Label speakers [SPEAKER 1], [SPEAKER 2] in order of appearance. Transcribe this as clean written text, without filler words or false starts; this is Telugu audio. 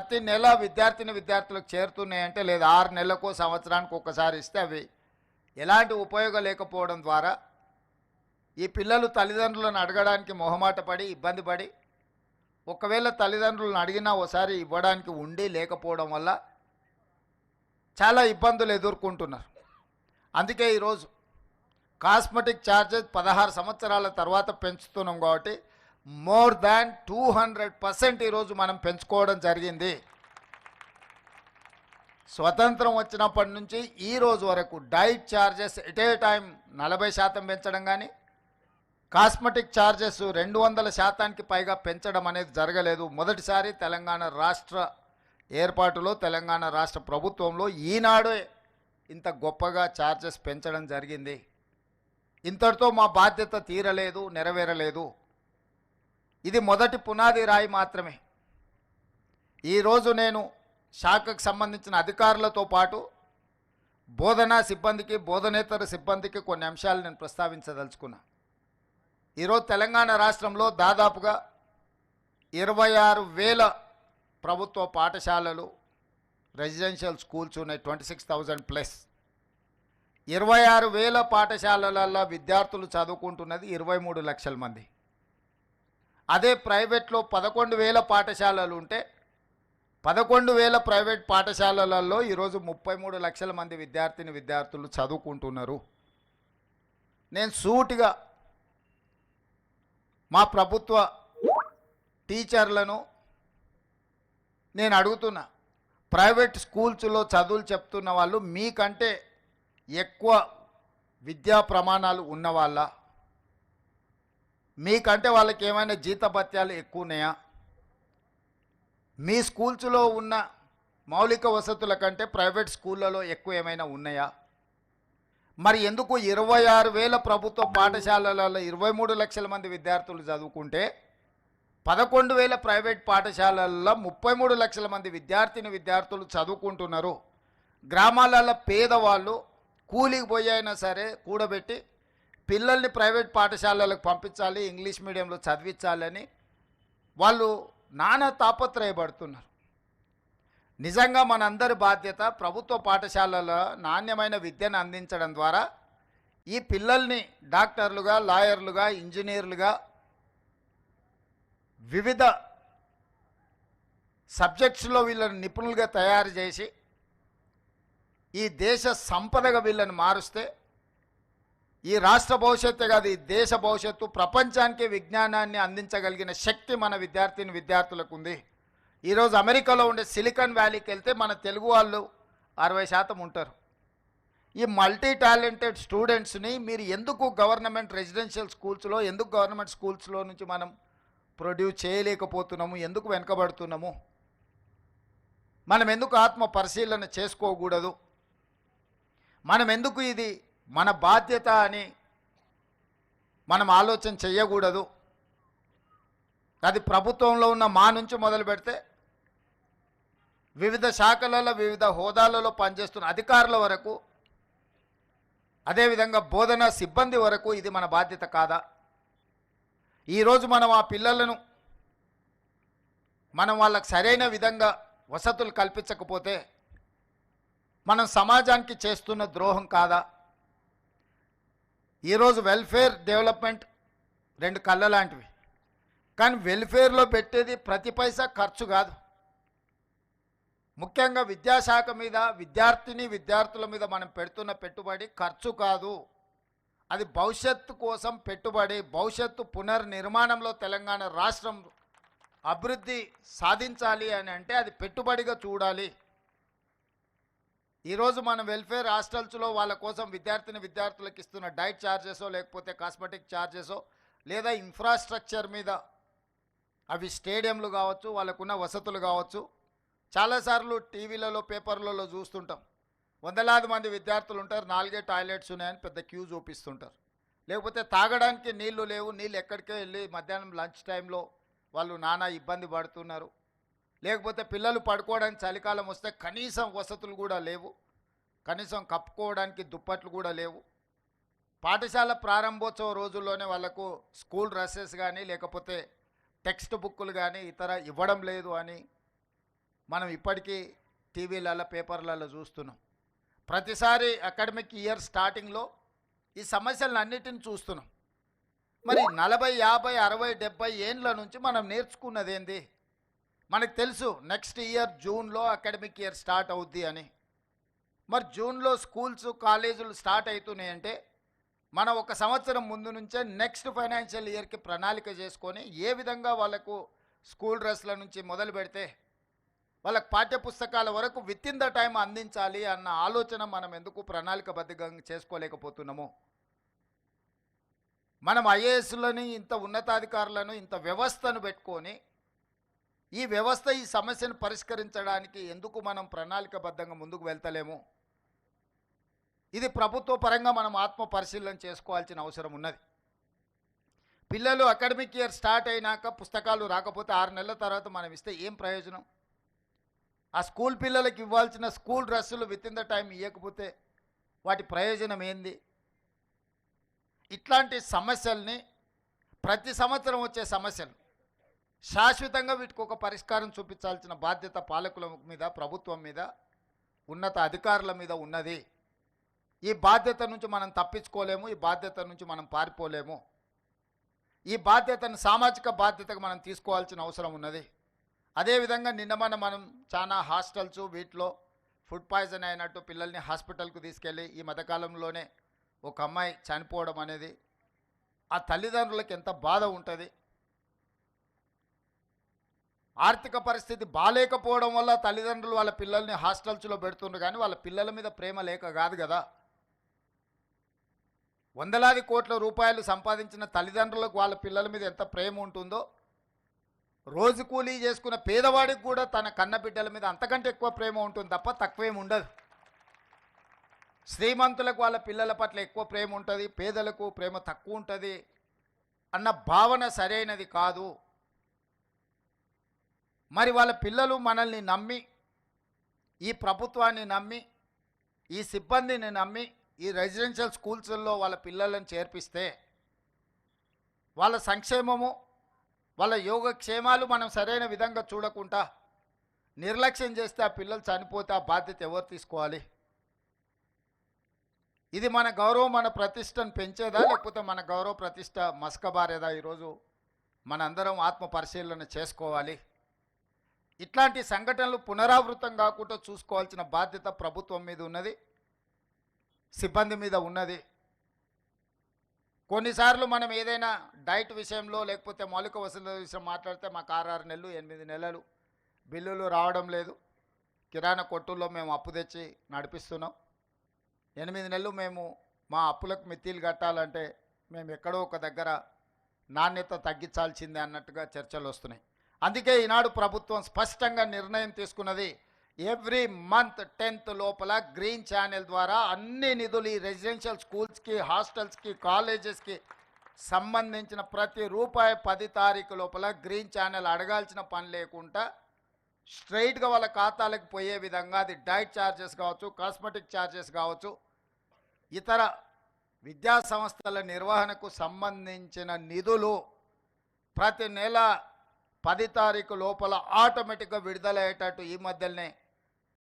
[SPEAKER 1] ప్రతి నెల విద్యార్థులకు చేరుతున్నాయంటే లేదా 6 నెలలకో సంవత్సరానికి ఒకసారి ఇస్తే అవి ఎలాంటి ఉపయోగం లేకపోవడం ద్వారా ఈ పిల్లలు తల్లిదండ్రులను అడగడానికి మొహమాట పడి ఇబ్బంది పడి ఒకవేళ తల్లిదండ్రులను అడిగినా ఒకసారి ఇవ్వడానికి ఉండి లేకపోవడం వల్ల చాలా ఇబ్బందులు ఎదుర్కొంటున్నారు. అందుకే ఈరోజు కాస్మెటిక్ ఛార్జెస్ 16 సంవత్సరాల తర్వాత పెంచుతున్నాం కాబట్టి మోర్ దాన్ 200% ఈరోజు మనం పెంచుకోవడం జరిగింది. స్వతంత్రం వచ్చినప్పటి నుంచి ఈ రోజు వరకు diet charges at a time 40% పెంచడం కానీ కాస్మెటిక్ ఛార్జెస్ 200% పైగా పెంచడం అనేది జరగలేదు. మొదటిసారి తెలంగాణ రాష్ట్ర ఏర్పాటులో తెలంగాణ రాష్ట్ర ప్రభుత్వంలో ఈనాడే ఇంత గొప్పగా ఛార్జెస్ పెంచడం జరిగింది. ఇంతటితో మా బాధ్యత తీరలేదు, నెరవేరలేదు. ఇది మొదటి పునాది రాయి మాత్రమే. ఈరోజు నేను శాఖకు సంబంధించిన అధికారులతో పాటు బోధనా సిబ్బందికి బోధనేతర సిబ్బందికి కొన్ని అంశాలు నేను ప్రస్తావించదలుచుకున్నా. ఈరోజు తెలంగాణ రాష్ట్రంలో దాదాపుగా 26,000 ప్రభుత్వ పాఠశాలలు రెసిడెన్షియల్ స్కూల్స్ ఉన్నాయి, 26,000+. 26,000 పాఠశాలలలో విద్యార్థులు చదువుకుంటున్నది 23 లక్షల మంది. అదే ప్రైవేట్లో 11,000 పాఠశాలలు ఉంటే 11,000 ప్రైవేట్ పాఠశాలలలో ఈరోజు 33 లక్షల మంది విద్యార్థులు చదువుకుంటున్నారు. నేను సూటిగా మా ప్రభుత్వ టీచర్లను నేను అడుగుతున్నా, ప్రైవేట్ స్కూల్స్లో చదువులు చెప్తున్న వాళ్ళు మీకంటే ఎక్కువ విద్యా ప్రమాణాలు ఉన్నవాళ్ళ, మీకంటే వాళ్ళకి ఏమైనా జీతభత్యాలు ఎక్కువ ఉన్నాయా, మీ స్కూల్స్లో ఉన్న మౌలిక వసతుల కంటే ప్రైవేట్ స్కూళ్ళలో ఎక్కువ ఏమైనా ఉన్నాయా? మరి ఎందుకు 26,000 ప్రభుత్వ పాఠశాలలలో 23 లక్షల మంది విద్యార్థులు చదువుకుంటే 11,000 ప్రైవేట్ పాఠశాలల్లో 33 లక్షల మంది విద్యార్థులు చదువుకుంటున్నారు? గ్రామాలలో పేదవాళ్ళు కూలికి పోయి అయినా సరే కూడబెట్టి పిల్లల్ని ప్రైవేట్ పాఠశాలలకు పంపించాలి, ఇంగ్లీష్ మీడియంలో చదివించాలని వాళ్ళు నానా తాపత్రయపడుతున్నారు. నిజంగా మనందరి బాధ్యత ప్రభుత్వ పాఠశాలలో నాణ్యమైన విద్యను అందించడం ద్వారా ఈ పిల్లల్ని డాక్టర్లుగా, లాయర్లుగా, ఇంజనీర్లుగా వివిధ సబ్జెక్ట్స్లో వీళ్ళని నిపుణులుగా తయారు చేసి ఈ దేశ సంపదగా వీళ్ళని మారుస్తే ఈ రాష్ట్ర భవిష్యత్తు కాదు, ఈ దేశ భవిష్యత్తు, ప్రపంచానికి విజ్ఞానాన్ని అందించగలిగిన శక్తి మన విద్యార్థులకు ఉంది. ఈరోజు అమెరికాలో ఉండే సిలికాన్ వ్యాలీకి వెళ్తే మన తెలుగు వాళ్ళు 60% ఉంటారు. ఈ మల్టీ టాలెంటెడ్ స్టూడెంట్స్ని మీరు ఎందుకు గవర్నమెంట్ రెసిడెన్షియల్ స్కూల్స్లో, ఎందుకు గవర్నమెంట్ స్కూల్స్లో నుంచి మనం ప్రొడ్యూస్ చేయలేకపోతున్నాము? ఎందుకు వెనుకబడుతున్నాము? మనం ఎందుకు ఆత్మ పరిశీలన చేసుకోకూడదు? మనం ఎందుకు ఇది మన బాధ్యత అని మనం ఆలోచన చేయకూడదు? అది ప్రభుత్వంలో ఉన్న మా నుంచి మొదలు పెడితే వివిధ శాఖలలో వివిధ హోదాలలో పనిచేస్తున్న అధికారుల వరకు, అదేవిధంగా బోధనా సిబ్బంది వరకు ఇది మన బాధ్యత కాదా? ఈరోజు మనం ఆ పిల్లలను వాళ్ళకు సరైన విధంగా వసతులు కల్పించకపోతే మనం సమాజానికి చేస్తున్న ద్రోహం కాదా? ఈరోజు వెల్ఫేర్ డెవలప్మెంట్ 2 కళ్ళ లాంటివి, కానీ వెల్ఫేర్లో పెట్టేది ప్రతి పైసా ఖర్చు కాదు. ముఖ్యంగా విద్యాశాఖ మీద, విద్యార్థుల మీద మనం పెడుతున్న పెట్టుబడి ఖర్చు కాదు, అది భవిష్యత్తు కోసం పెట్టుబడి. భవిష్యత్తు పునర్నిర్మాణంలో తెలంగాణ రాష్ట్రం అభివృద్ధి సాధించాలి అని అంటే అది పెట్టుబడిగా చూడాలి. ఈరోజు మన వెల్ఫేర్ హాస్టల్స్లో వాళ్ళ కోసం విద్యార్థులకు ఇస్తున్న డైట్ ఛార్జెసో లేకపోతే కాస్మెటిక్ ఛార్జెసో లేదా ఇన్ఫ్రాస్ట్రక్చర్ మీద, అవి స్టేడియంలు కావచ్చు, వాళ్ళకున్న వసతులు కావచ్చు. చాలాసార్లు టీవీలలో పేపర్లలో చూస్తుంటాం, వందలాది మంది విద్యార్థులు ఉంటారు, 4 టాయిలెట్స్ ఉన్నాయని పెద్ద క్యూ చూపిస్తుంటారు. లేకపోతే తాగడానికి నీళ్లు లేవు, నీళ్ళు ఎక్కడికే వెళ్ళి మధ్యాహ్నం లంచ్ టైంలో వాళ్ళు నానా ఇబ్బంది పడుతున్నారు. లేకపోతే పిల్లలు పడుకోవడానికి చలికాలం వస్తే కనీసం వసతులు కూడా లేవు, కనీసం కప్పుకోవడానికి దుప్పట్లు కూడా లేవు. పాఠశాల ప్రారంభోత్సవ రోజుల్లోనే వాళ్ళకు స్కూల్ డ్రెస్సెస్ కానీ లేకపోతే టెక్స్ట్ బుక్కులు కానీ ఇతర ఇవ్వడం లేదు అని మనం ఇప్పటికీ టీవీలలో పేపర్లలో చూస్తున్నాం. ప్రతిసారి అకాడమిక్ ఇయర్ స్టార్టింగ్లో ఈ సమస్యలను అన్నిటిని చూస్తున్నాం. మరి 40, 50, 60, 70 ఏండ్ల నుంచి మనం నేర్చుకున్నది ఏంది? మనకు తెలుసు నెక్స్ట్ ఇయర్ జూన్లో అకాడమిక్ ఇయర్ స్టార్ట్ అవుద్ది అని. మరి జూన్లో స్కూల్స్ కాలేజీలు స్టార్ట్ అవుతున్నాయి అంటే మనం ఒక సంవత్సరం ముందు నుంచే నెక్స్ట్ ఫైనాన్షియల్ ఇయర్కి ప్రణాళిక చేసుకొని ఏ విధంగా వాళ్ళకు స్కూల్ డ్రెస్ల నుంచి మొదలు పెడితే వాళ్ళకు పాఠ్యపుస్తకాల వరకు విత్ ఇన్ ద టైం అందించాలి అన్న ఆలోచన మనం ఎందుకు ప్రణాళికబద్ధంగా చేసుకోలేకపోతున్నాము? మనం ఐఏఎస్లని, ఇంత ఉన్నతాధికారులను, ఇంత వ్యవస్థను పెట్టుకొని ఈ వ్యవస్థ ఈ సమస్యను పరిష్కరించడానికి ఎందుకు మనం ప్రణాళికబద్ధంగా ముందుకు వెళ్తలేము? ఇది ప్రభుత్వ పరంగా మనం ఆత్మ పరిశీలన చేసుకోవాల్సిన అవసరం ఉన్నది. పిల్లలు అకాడమిక్ ఇయర్ స్టార్ట్ అయినాక పుస్తకాలు రాకపోతే 6 నెలల తర్వాత మనం ఇస్తే ఏం ప్రయోజనం? ఆ స్కూల్ పిల్లలకి ఇవ్వాల్సిన స్కూల్ డ్రెస్సులు విత్ ఇన్ ద టైం ఇవ్వకపోతే వాటి ప్రయోజనం ఏంది? ఇట్లాంటి సమస్యల్ని, ప్రతి సంవత్సరం వచ్చే సమస్యలు శాశ్వతంగా వీటికి ఒక పరిష్కారం చూపించాల్సిన బాధ్యత పాలకుల మీద, ప్రభుత్వం మీద, ఉన్నత అధికారుల మీద ఉన్నది. ఈ బాధ్యత నుంచి మనం తప్పించుకోలేము, ఈ బాధ్యత నుంచి మనం పారిపోలేము. ఈ బాధ్యతను సామాజిక బాధ్యతగా మనం తీసుకోవాల్సిన అవసరం ఉన్నది. అదేవిధంగా నిన్న మనం చాలా హాస్టల్స్ వీటిలో ఫుడ్ పాయిజన్ అయినట్టు పిల్లల్ని హాస్పిటల్కు తీసుకెళ్ళి ఈ మధ్యకాలంలోనే ఒక అమ్మాయి చనిపోవడం అనేది ఆ తల్లిదండ్రులకు ఎంత బాధ ఉంటుంది. ఆర్థిక పరిస్థితి బాలేకపోవడం వల్ల తల్లిదండ్రులు వాళ్ళ పిల్లల్ని హాస్టల్స్లో పెడుతుండ్రు, కానీ వాళ్ళ పిల్లల మీద ప్రేమ లేక కాదు కదా. వందలాది కోట్ల రూపాయలు సంపాదించిన తల్లిదండ్రులకు వాళ్ళ పిల్లల మీద ఎంత ప్రేమ ఉంటుందో, రోజు కూలీ చేసుకున్న పేదవాడికి కూడా తన కన్న బిడ్డల మీద అంతకంటే ఎక్కువ ప్రేమ ఉంటుంది తప్ప తక్కువేం ఉండదు. శ్రీమంతులకు వాళ్ళ పిల్లల పట్ల ఎక్కువ ప్రేమ ఉంటుంది, పేదలకు ప్రేమ తక్కువ ఉంటుంది అన్న భావన సరైనది కాదు. మరి వాళ్ళ పిల్లలు మనల్ని నమ్మి, ఈ ప్రభుత్వాన్ని నమ్మి, ఈ సిబ్బందిని నమ్మి ఈ రెసిడెన్షియల్ స్కూల్స్లో వాళ్ళ పిల్లలను చేర్పిస్తే వాళ్ళ సంక్షేమము, వాళ్ళ యోగక్షేమాలు మనం సరైన విధంగా చూడకుండా నిర్లక్ష్యం చేస్తే ఆ పిల్లలు చనిపోతే ఆ బాధ్యత ఎవరు తీసుకోవాలి? ఇది మన గౌరవం, మన ప్రతిష్టను పెంచేదా, లేకపోతే మన గౌరవ ప్రతిష్ట మసకబారేదా? ఈరోజు మనందరం ఆత్మ పరిశీలన చేసుకోవాలి. ఇట్లాంటి సంఘటనలు పునరావృతం కాకుండా చూసుకోవాల్సిన బాధ్యత ప్రభుత్వం మీద ఉన్నది, సిబ్బంది మీద ఉన్నది. కొన్నిసార్లు మనం ఏదైనా డైట్ విషయంలో లేకపోతే మౌలిక వసతుల విషయం మాట్లాడితే మాకు 6 నెలలు 8 నెలలు బిల్లులు రావడం లేదు, కిరాణా కొట్టుల్లో మేము అప్పు తెచ్చి నడిపిస్తున్నాం, 8 నెలలు మేము మా అప్పులకు మిత్తిలు కట్టాలంటే మేము ఎక్కడో ఒక దగ్గర నాణ్యత తగ్గించాల్సిందే అన్నట్టుగా చర్చలు వస్తున్నాయి. అందుకే ఈనాడు ప్రభుత్వం స్పష్టంగా నిర్ణయం తీసుకున్నది, ఎవ్రీ మంత్ 10th లోపల గ్రీన్ ఛానల్ ద్వారా అన్ని నిధులు ఈ రెసిడెన్షియల్ స్కూల్స్కి, హాస్టల్స్కి, కాలేజెస్కి సంబంధించిన ప్రతి రూపాయి 10 తారీఖు లోపల గ్రీన్ ఛానల్ అడగాల్సిన పని లేకుండా స్ట్రైట్గా వాళ్ళ ఖాతాలకు పోయే విధంగా, అది డైట్ ఛార్జెస్ కావచ్చు, కాస్మెటిక్ ఛార్జెస్ కావచ్చు, ఇతర విద్యా సంస్థల నిర్వహణకు సంబంధించిన నిధులు ప్రతి నెల 10 తారీఖు లోపల ఆటోమేటిక్గా విడుదలయ్యేటట్టు ఈ మధ్యనే